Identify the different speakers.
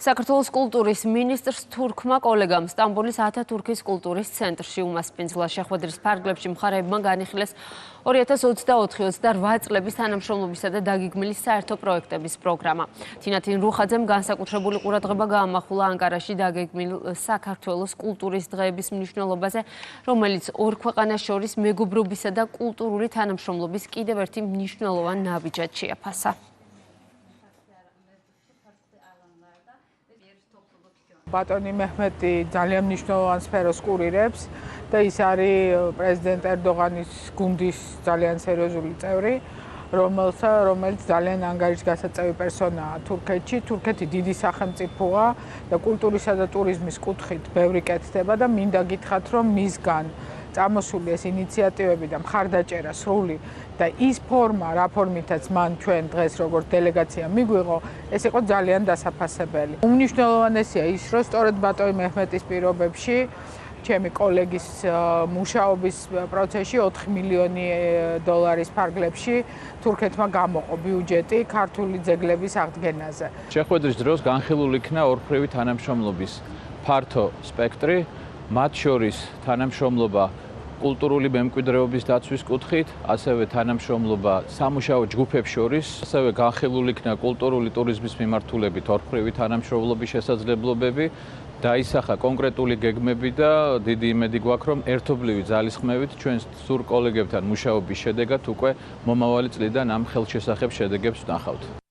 Speaker 1: საქართველოს კულტურის მინისტრს თურქმა კოლეგამ სტამბოლის ათათურქის კულტურის ცენტრში უმასპინძლა შეხვედრის ფარგლებში მხარეებმა განიხილეს 2024-28 წლების თანამშრომლობისა და დაგეგმილი საერთო პროექტების პროგრამა. თინათინ რუხაძემ განსაკუთრებული ყურადღება გაამახვილა ანკარაში დაგეგმილ საქართველოს კულტურის დღეების მნიშვნელობაზე, რომელიც ორ ქვეყანას შორის მეგობრობისა და კულტურული თანამშრომლობის კიდევ ერთი მნიშვნელოვან ნაბიჯად შეაფასა.
Speaker 2: ბატონი მეჰმეტი ძალიან მნიშვნელოვან სფეროს კურირებს და ის არის პრეზიდენტ ერდოღანის გუნდის ძალიან სერიოზული წევრი, რომელიც ძალიან ანგარიშგასაწევი პერსონაა თურქეთში. თურქეთი დიდი სახელმწიფოა და კულტურისა და ტურიზმის კუთხით ბევრი კეთდება და მინდა გითხრათ, რომ მისგან წამოსული ეს ინიციატივები და მხარდაჭერა სრული და ის ფორმა, რა ფორმითაც მან ჩვენ დღეს როგორც დელეგაცია მიგვიღო, ეს იყო ძალიან დასაფასებელი. უმნიშვნელოვანესია ის, რომ სწორედ ბატონი მეჰმეტის პირობებში ჩემი კოლეგის მუშაობის პროცესში 4 მილიონი დოლარის ფარგლებში თურქეთმა გამოყო ბიუჯეტი ქართული ძეგლების აღდგენაზე.
Speaker 3: შეხვედრის დროს განხილული იქნა ორფრივი თანამშრომლობის ფართო სპექტრი, მათ შორის თანამშრომლობა კულტურული მემკვიდრეობის დაცვის კუთხით, ასევე თანამშრომლობა სამუშაო ჯგუფებს შორის, ასევე განხილული იქნა კულტურული ტურიზმის მიმართულებით ორფრივი თანამშრომლობის შესაძლებლობები, დაისახა კონკრეტული გეგმები და დიდი იმედი გვაქვს, რომ ერთობლივი ძალისხმევით ჩვენ სრულ კოლეგებთან მუშაობის შედეგად უკვე მომავალი წლიდან ამ ხელშესახებ შედეგებს ვნახავთ.